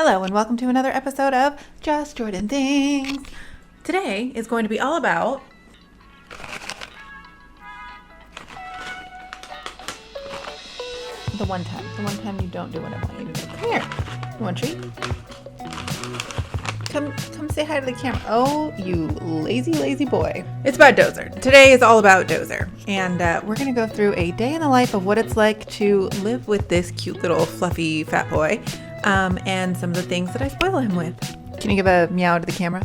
Hello and welcome to another episode of Just Jordan Things. Today is going to be all about the one time you don't do what I want you to do. Come here. You want a treat? Come say hi to the camera. Oh, you lazy boy. It's about Dozer. Today is all about Dozer. And we're going to go through a day in the life of what it's like to live with this cute little fluffy fat boy. And some of the things that I spoil him with. Can you give a meow to the camera?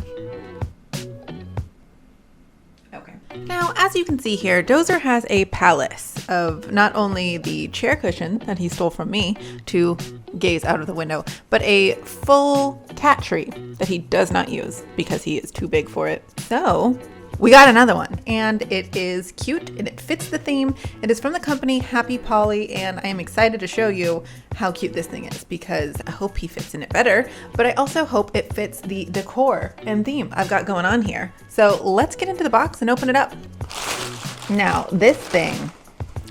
Okay. Now, as you can see here, Dozer has a palace of not only the chair cushion that he stole from me to gaze out of the window, but a full cat tree that he does not use because he is too big for it. So we got another one, and it is cute and it fits the theme. It is from the company Happy Polly, and I am excited to show you how cute this thing is because I hope he fits in it better, but I also hope it fits the decor and theme I've got going on here. So let's get into the box and open it up. Now, this thing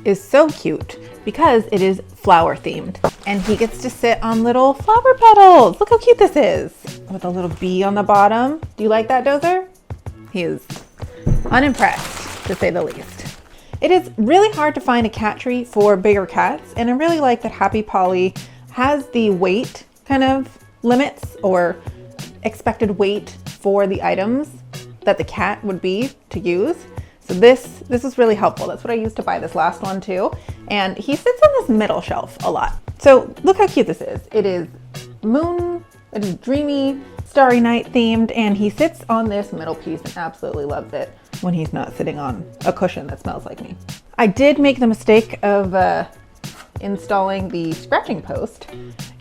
is so cute because it is flower themed, and he gets to sit on little flower petals. Look how cute this is with a little bee on the bottom. Do you like that, Dozer? He is unimpressed, to say the least. It is really hard to find a cat tree for bigger cats, and I really like that Happy Polly has the weight kind of limits or expected weight for the items that the cat would be to use. So this is really helpful. That's what I used to buy this last one too. And he sits on this middle shelf a lot. So look how cute this is. It is dreamy, Starry Night themed, and he sits on this middle piece and absolutely loves it when he's not sitting on a cushion that smells like me. I did make the mistake of installing the scratching post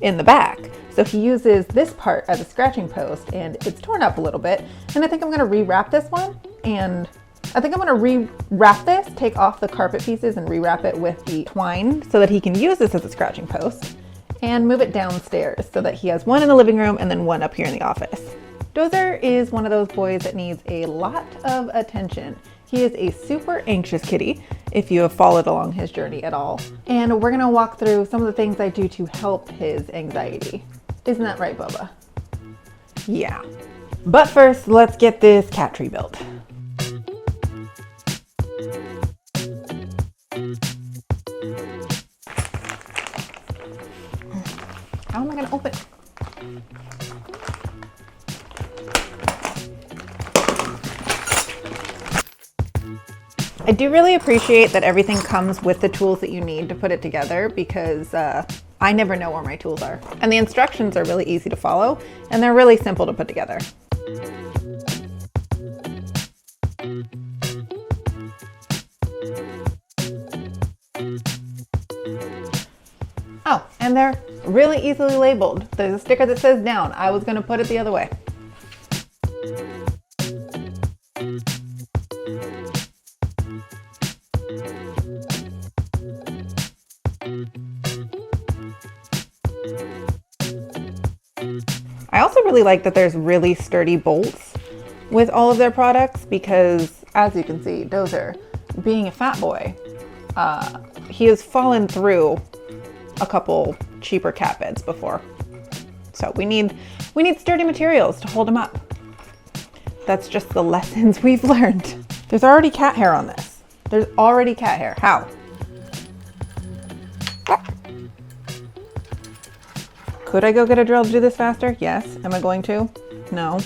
in the back. So he uses this part as a scratching post, and it's torn up a little bit. And I think I'm gonna rewrap this one, and I think I'm gonna rewrap this, take off the carpet pieces and rewrap it with the twine so that he can use this as a scratching post, and move it downstairs so that he has one in the living room and then one up here in the office. Dozer is one of those boys that needs a lot of attention. He is a super anxious kitty, if you have followed along his journey at all. And we're gonna walk through some of the things I do to help his anxiety. Isn't that right, Bubba? Yeah. But first, let's get this cat tree built. How am I gonna open it? I do really appreciate that everything comes with the tools that you need to put it together because I never know where my tools are. And the instructions are really easy to follow, and they're really simple to put together. Oh, and they're really easily labeled. There's a sticker that says down. I was gonna put it the other way. I also really like that there's really sturdy bolts with all of their products because, as you can see, Dozer, being a fat boy, he has fallen through a couple cheaper cat beds before. So we need sturdy materials to hold him up. That's just the lessons we've learned. There's already cat hair on this. There's already cat hair. How? Could I go get a drill to do this faster? Yes. Am I going to? No.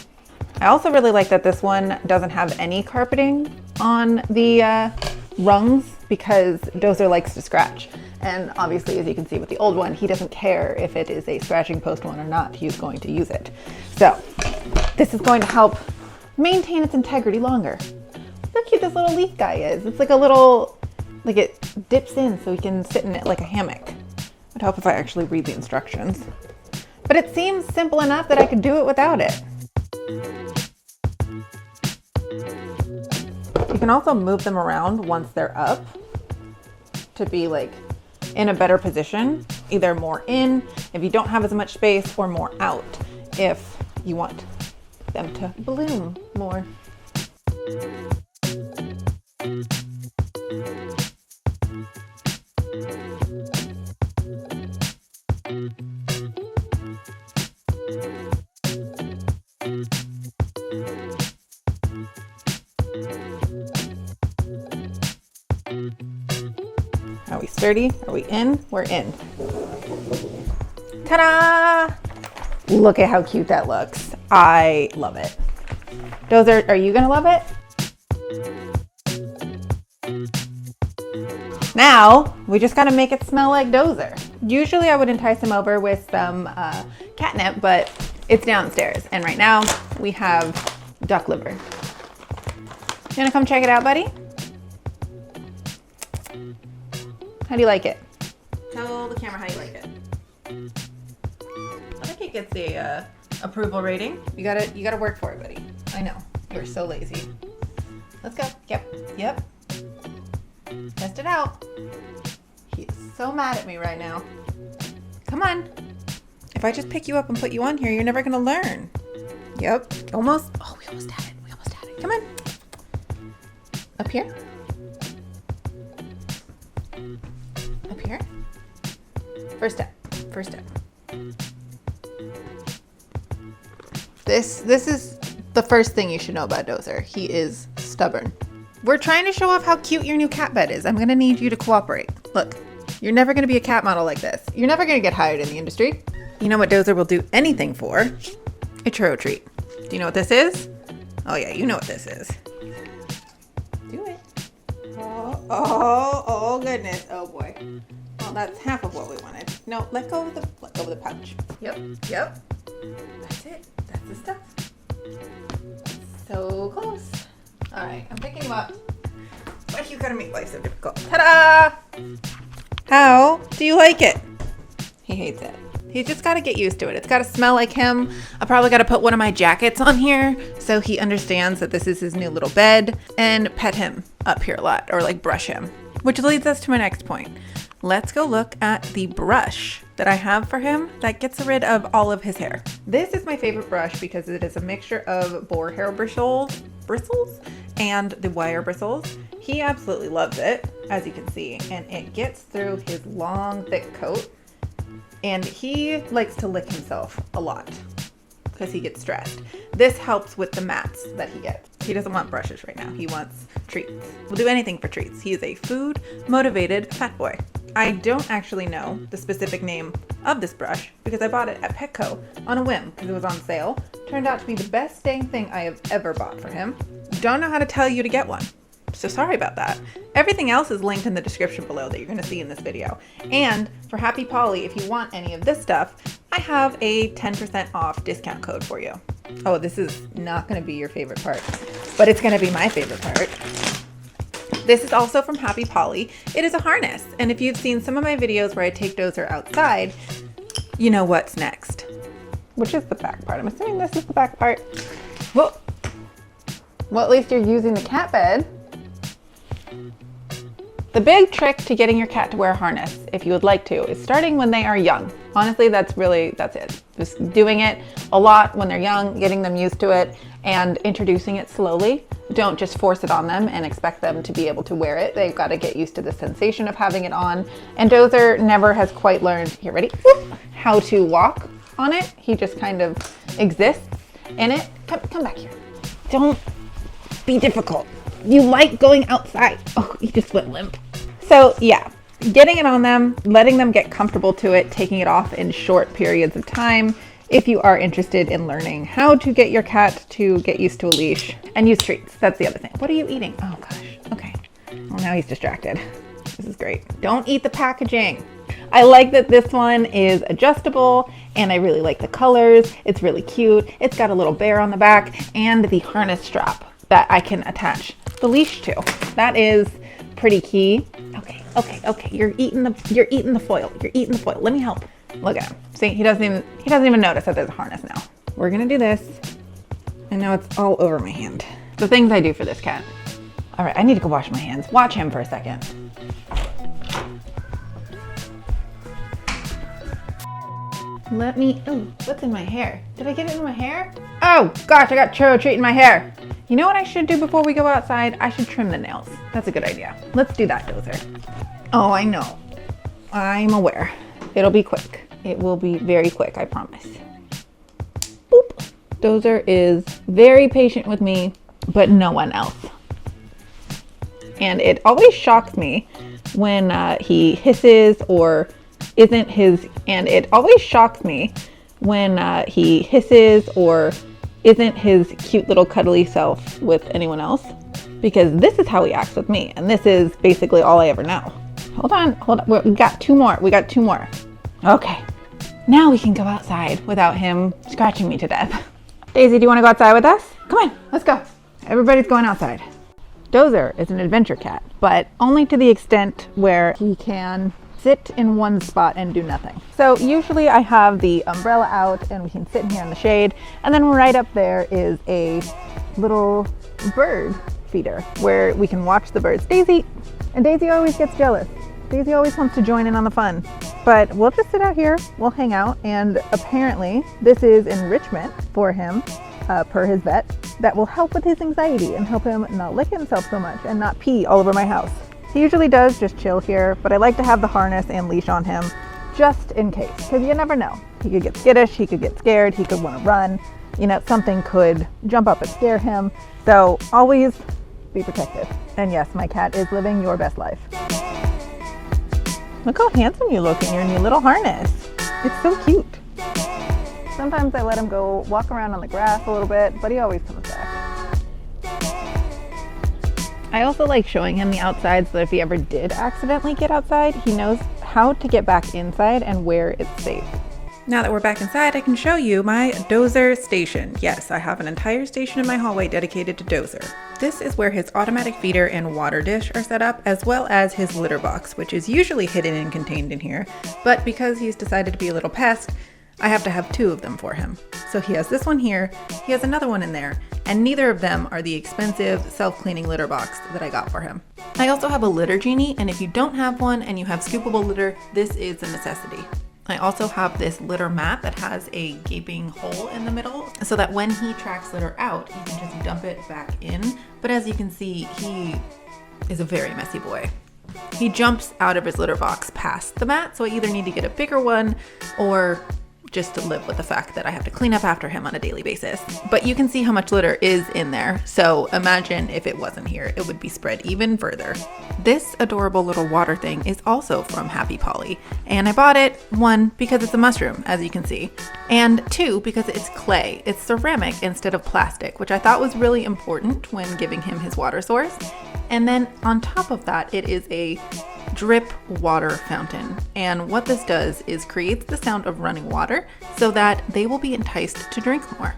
I also really like that this one doesn't have any carpeting on the rungs because Dozer likes to scratch. And obviously, as you can see with the old one, he doesn't care if it is a scratching post one or not. He's going to use it. So this is going to help maintain its integrity longer. Look how cute this little leaf guy is. It's like a little, like it dips in so he can sit in it like a hammock. I'd hope if I actually read the instructions. But it seems simple enough that I could do it without it. You can also move them around once they're up to be like in a better position, either more in if you don't have as much space or more out if you want them to bloom more. Are we sturdy? Are we in? We're in. Ta-da! Look at how cute that looks. I love it. Dozer, are you gonna love it? Now, we just gotta make it smell like Dozer. Usually I would entice him over with some catnip, but it's downstairs. And right now, we have duck liver. You wanna come check it out, buddy? How do you like it? Tell the camera how you like it. I think it gets the approval rating. You gotta work for it, buddy. I know, you're so lazy. Let's go. Yep. Test it out. He is so mad at me right now. Come on. If I just pick you up and put you on here, you're never gonna learn. Yep, almost. Oh, we almost had it. Come on. Up here. Up here. First step. This is the first thing you should know about Dozer. He is stubborn. We're trying to show off how cute your new cat bed is. I'm gonna need you to cooperate. Look, you're never gonna be a cat model like this. You're never gonna get hired in the industry. You know what Dozer will do anything for? A churro treat. Do you know what this is? Oh yeah, you know what this is. Do it. Oh goodness. Oh boy. Well, that's half of what we wanted. No, let go of the pouch. Yep. That's it. That's the stuff. So close. All right, I'm picking you up. Why you gotta make life so difficult? Ta-da! How do you like it? He hates it. He's just gotta get used to it. It's gotta smell like him. I probably gotta put one of my jackets on here so he understands that this is his new little bed, and pet him up here a lot, or like brush him. Which leads us to my next point. Let's go look at the brush that I have for him that gets rid of all of his hair. This is my favorite brush because it is a mixture of boar hair bristles and the wire bristles. He absolutely loves it, as you can see, and it gets through his long, thick coat. And he likes to lick himself a lot because he gets stressed. This helps with the mats that he gets. He doesn't want brushes right now. He wants treats. We'll do anything for treats. He is a food-motivated fat boy. I don't actually know the specific name of this brush because I bought it at Petco on a whim because it was on sale. Turned out to be the best dang thing I have ever bought for him. Don't know how to tell you to get one. So sorry about that. Everything else is linked in the description below that you're gonna see in this video. And for Happy Polly, if you want any of this stuff, I have a 10% off discount code for you. Oh, this is not gonna be your favorite part, but it's gonna be my favorite part. This is also from Happy Polly. It is a harness. And if you've seen some of my videos where I take Dozer outside, you know what's next. Which is the back part. I'm assuming this is the back part. Whoa. Well, at least you're using the cat bed. The big trick to getting your cat to wear a harness, if you would like to, is starting when they are young. Honestly, that's it. Just doing it a lot when they're young, getting them used to it, and introducing it slowly. Don't just force it on them and expect them to be able to wear it. They've got to get used to the sensation of having it on. And Dozer never has quite learned, here, ready? Whoop, how to walk on it. He just kind of exists in it. Come back here. Don't be difficult. You like going outside. Oh, he just went limp. So yeah, getting it on them, letting them get comfortable to it, taking it off in short periods of time. If you are interested in learning how to get your cat to get used to a leash and use treats. That's the other thing. What are you eating? Oh gosh, okay. Well, now he's distracted. This is great. Don't eat the packaging. I like that this one is adjustable and I really like the colors. It's really cute. It's got a little bear on the back and the harness strap that I can attach the leash to. That is pretty key. Okay. You're eating the foil. Let me help. Look at him. See, he doesn't even notice that there's a harness now. We're gonna do this. And now it's all over my hand. The things I do for this cat. All right, I need to go wash my hands. Watch him for a second. Oh, what's in my hair? Did I get it in my hair? Oh gosh, I got churro treat in my hair. You know what I should do before we go outside? I should trim the nails. That's a good idea. Let's do that, Dozer. Oh, I know. I'm aware. It'll be quick. It will be very quick, I promise. Boop. Dozer is very patient with me, but no one else. And it always shocks me when he hisses or isn't his, and it always shocks me when he hisses or isn't his cute little cuddly self with anyone else, because this is how he acts with me, and this is basically all I ever know. Hold on. We got two more. Okay. Now we can go outside without him scratching me to death. Daisy, do you want to go outside with us? Come on, let's go. Everybody's going outside. Dozer is an adventure cat, but only to the extent where he can sit in one spot and do nothing. So usually I have the umbrella out and we can sit in here in the shade, and then right up there is a little bird feeder where we can watch the birds. Daisy always gets jealous. Daisy always wants to join in on the fun, but we'll just sit out here, we'll hang out, and apparently this is enrichment for him, per his vet, that will help with his anxiety and help him not lick himself so much and not pee all over my house. He usually does just chill here, but I like to have the harness and leash on him just in case, because you never know. He could get skittish, he could get scared, he could want to run, something could jump up and scare him. So always be protective. And yes, my cat is living your best life. Look how handsome you look in your new little harness. It's so cute. Sometimes I let him go walk around on the grass a little bit, but he always comes back. I also like showing him the outside so that if he ever did accidentally get outside, he knows how to get back inside and where it's safe. Now that we're back inside, I can show you my Dozer station. Yes, I have an entire station in my hallway dedicated to Dozer. This is where his automatic feeder and water dish are set up, as well as his litter box, which is usually hidden and contained in here. But because he's decided to be a little pest, I have to have two of them for him. So he has this one here, he has another one in there, and neither of them are the expensive self-cleaning litter box that I got for him. I also have a litter genie, and if you don't have one and you have scoopable litter, this is a necessity. I also have this litter mat that has a gaping hole in the middle so that when he tracks litter out, he can just dump it back in. But as you can see, he is a very messy boy. He jumps out of his litter box past the mat, so I either need to get a bigger one or just to live with the fact that I have to clean up after him on a daily basis. But you can see how much litter is in there, so imagine if it wasn't here, it would be spread even further. This adorable little water thing is also from Happy Polly, and I bought it, 1, because it's a mushroom, as you can see, and 2, because it's clay. It's ceramic instead of plastic, which I thought was really important when giving him his water source. And then on top of that, it is a drip water fountain, and what this does is creates the sound of running water so that they will be enticed to drink more.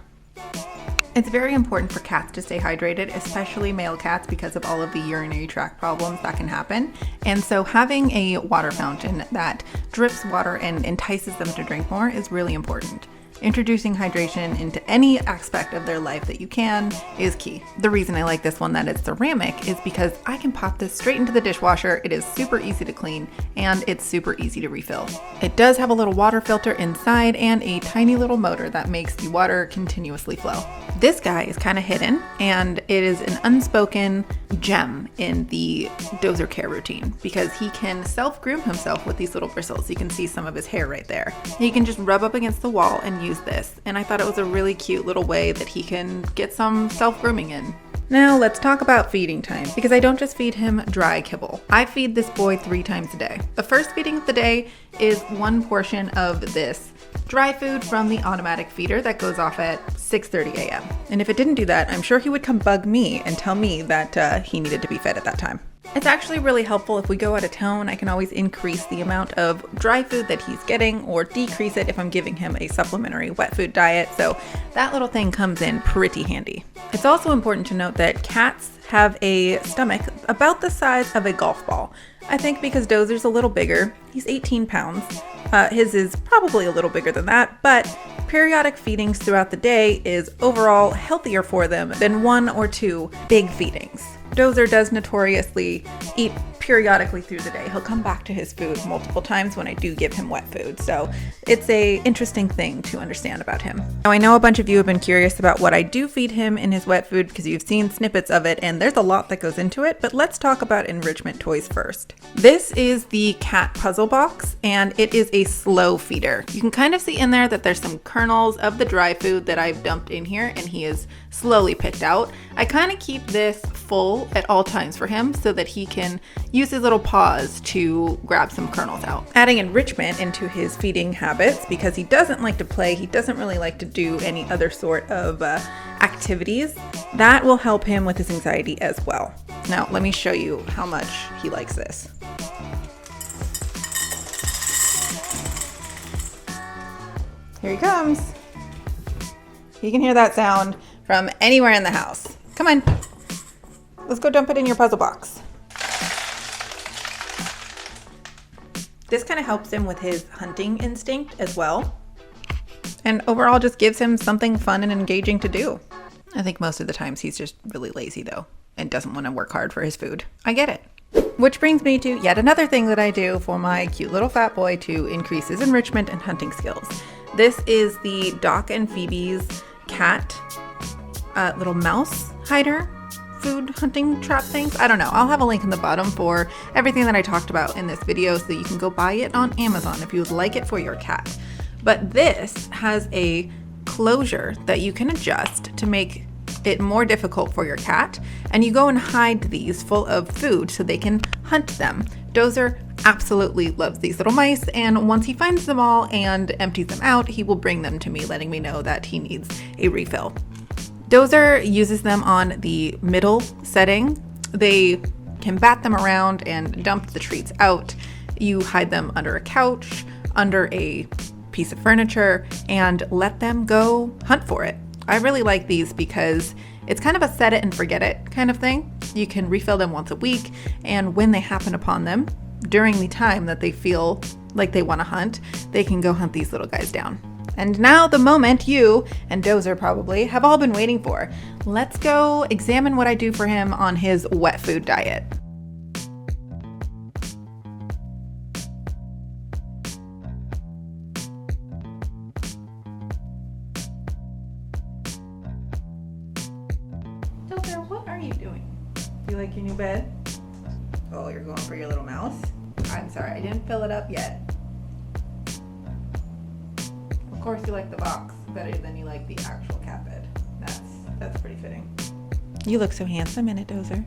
It's very important for cats to stay hydrated, especially male cats, because of all of the urinary tract problems that can happen. And so having a water fountain that drips water and entices them to drink more is really important. Introducing hydration into any aspect of their life that you can is key. The reason I like this one that it's ceramic is because I can pop this straight into the dishwasher. It is super easy to clean and it's super easy to refill. It does have a little water filter inside and a tiny little motor that makes the water continuously flow. This guy is kind of hidden, and it is an unspoken gem in the Dozer care routine because he can self-groom himself with these little bristles. You can see some of his hair right there. He can just rub up against the wall and use this, and I thought it was a really cute little way that he can get some self-grooming in. Now let's talk about feeding time, because I don't just feed him dry kibble. I feed this boy 3 times a day. The first feeding of the day is 1 portion of this dry food from the automatic feeder that goes off at 6:30 a.m. And if it didn't do that, I'm sure he would come bug me and tell me that he needed to be fed at that time. It's actually really helpful if we go out of town. I can always increase the amount of dry food that he's getting or decrease it if I'm giving him a supplementary wet food diet. So that little thing comes in pretty handy. It's also important to note that cats have a stomach about the size of a golf ball. I think because Dozer's a little bigger, he's 18 pounds. His is probably a little bigger than that, but periodic feedings throughout the day is overall healthier for them than 1 or 2 big feedings. Dozer does notoriously eat periodically through the day. He'll come back to his food multiple times when I do give him wet food. So it's a interesting thing to understand about him. Now I know a bunch of you have been curious about what I do feed him in his wet food because you've seen snippets of it and there's a lot that goes into it, but let's talk about enrichment toys first. This is the cat puzzle box and it is a slow feeder. You can kind of see in there that there's some kernels of the dry food that I've dumped in here and he is slowly picked out. I kind of keep this full at all times for him so that he can use his little paws to grab some kernels out. Adding enrichment into his feeding habits, because he doesn't like to play, he doesn't really like to do any other sort of activities, that will help him with his anxiety as well. Now, let me show you how much he likes this. Here he comes. You can hear that sound from anywhere in the house. Come on. Let's go dump it in your puzzle box. This kind of helps him with his hunting instinct as well. And overall just gives him something fun and engaging to do. I think most of the times he's just really lazy though, and doesn't want to work hard for his food. I get it. Which brings me to yet another thing that I do for my cute little fat boy to increase his enrichment and hunting skills. This is the Doc and Phoebe's cat little mouse hider food hunting trap things. I don't know. I'll have a link in the bottom for everything that I talked about in this video so that you can go buy it on Amazon if you would like it for your cat. But this has a closure that you can adjust to make it more difficult for your cat, and you go and hide these full of food so they can hunt them. Dozer absolutely loves these little mice, and once he finds them all and empties them out, he will bring them to me, letting me know that he needs a refill. Dozer uses them on the middle setting. They can bat them around and dump the treats out. You hide them under a couch, under a piece of furniture, and let them go hunt for it. I really like these because it's kind of a set it and forget it kind of thing. You can refill them once a week, and when they happen upon them, during the time that they feel like they want to hunt, they can go hunt these little guys down. And now the moment you and Dozer probably have all been waiting for. Let's go examine what I do for him on his wet food diet. Dozer, what are you doing? You like your new bed? Oh, you're going for your little mouse? I'm sorry, I didn't fill it up yet. Of course you like the box better than you like the actual cat bed. That's pretty fitting. You look so handsome in it, Dozer.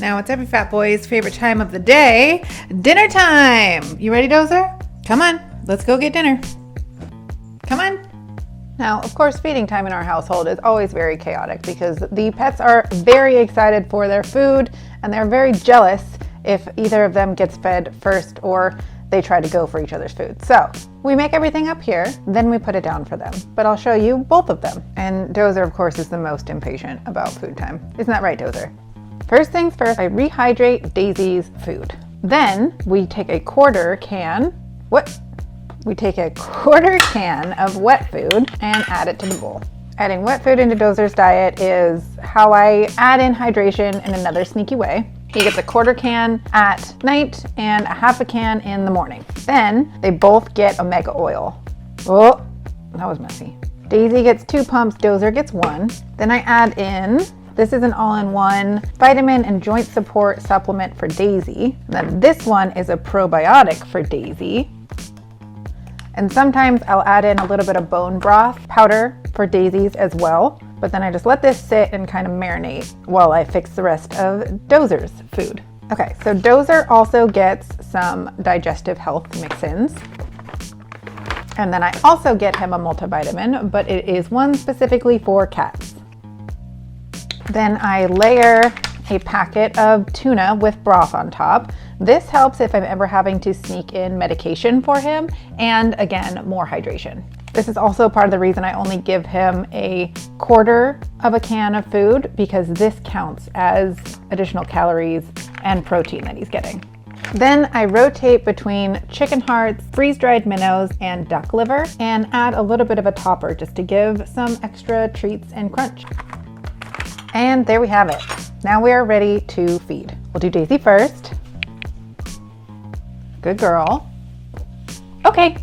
Now it's every fat boy's favorite time of the day, dinner time. You ready, Dozer? Come on, let's go get dinner. Come on. Now, of course, feeding time in our household is always very chaotic because the pets are very excited for their food and they're very jealous if either of them gets fed first or they try to go for each other's food. So we make everything up here, then we put it down for them. But I'll show you both of them. And Dozer, of course, is the most impatient about food time. Isn't that right, Dozer? First things first, I rehydrate Daisy's food. Then we take a quarter can of wet food and add it to the bowl. Adding wet food into Dozer's diet is how I add in hydration in another sneaky way. He gets a quarter can at night and a half a can in the morning. Then they both get omega oil. Oh, that was messy. Daisy gets 2 pumps, Dozer gets 1. Then I add in, this is an all-in-one vitamin and joint support supplement for Daisy. Then this one is a probiotic for Daisy. And sometimes I'll add in a little bit of bone broth powder for Daisy's as well. But then I just let this sit and kind of marinate while I fix the rest of Dozer's food. Okay, so Dozer also gets some digestive health mix-ins. And then I also get him a multivitamin, but it is one specifically for cats. Then I layer a packet of tuna with broth on top. This helps if I'm ever having to sneak in medication for him, and again, more hydration. This is also part of the reason I only give him a quarter of a can of food, because this counts as additional calories and protein that he's getting. Then I rotate between chicken hearts, freeze-dried minnows, and duck liver, and add a little bit of a topper just to give some extra treats and crunch. And there we have it. Now we are ready to feed. We'll do Daisy first. Good girl. Okay.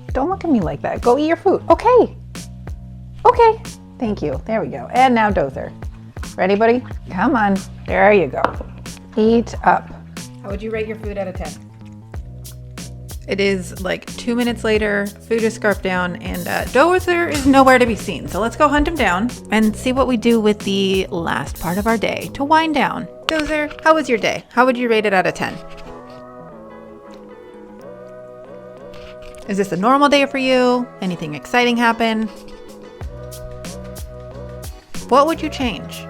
Don't look at me like that. Go eat your food. Okay. Okay. Thank you. There we go. And now Dozer. Ready, buddy? Come on. There you go. Eat up. How would you rate your food out of 10? It is like 2 minutes later, food is scarfed down, and Dozer is nowhere to be seen. So let's go hunt him down and see what we do with the last part of our day to wind down. Dozer, how was your day? How would you rate it out of 10? Is this a normal day for you? Anything exciting happen? What would you change?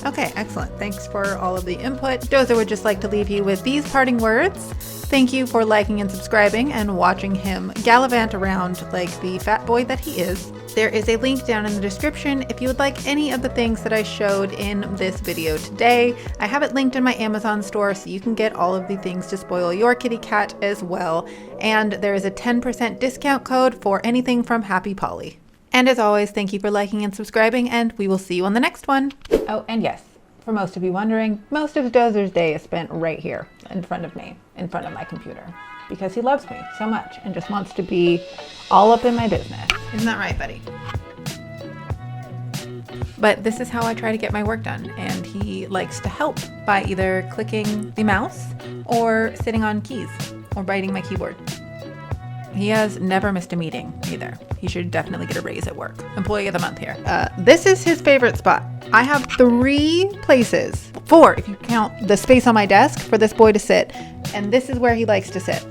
Okay, excellent. Thanks for all of the input. Dozer would just like to leave you with these parting words. Thank you for liking and subscribing and watching him gallivant around like the fat boy that he is. There is a link down in the description if you would like any of the things that I showed in this video today. I have it linked in my Amazon store so you can get all of the things to spoil your kitty cat as well. And there is a 10% discount code for anything from Happy Polly. And as always, thank you for liking and subscribing, and we will see you on the next one. Oh, and yes, for most of you wondering, most of Dozer's day is spent right here in front of me, in front of my computer, because he loves me so much and just wants to be all up in my business. Isn't that right, buddy? But this is how I try to get my work done, and he likes to help by either clicking the mouse or sitting on keys or biting my keyboard. He has never missed a meeting either. He should definitely get a raise at work. Employee of the month here. This is his favorite spot. I have 3 places, 4 if you count the space on my desk for this boy to sit. And this is where he likes to sit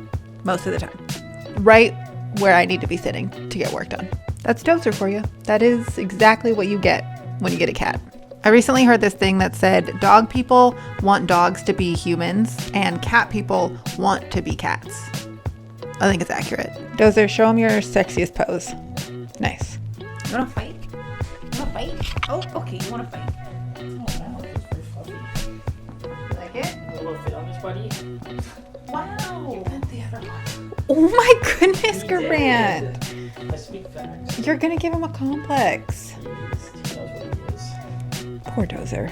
most of the time. Right where I need to be sitting to get work done. That's Dozer for you. That is exactly what you get when you get a cat. I recently heard this thing that said dog people want dogs to be humans and cat people want to be cats. I think it's accurate. Dozer, show him your sexiest pose. Nice. You wanna fight? You wanna fight? Oh, okay, you wanna fight. Oh, wow, this is very fluffy. You like it? A little fit on this, buddy. Wow. You meant the other one. Oh my goodness, He Grant. did. I speak facts. You're gonna give him a complex. He knows what he is. Poor Dozer.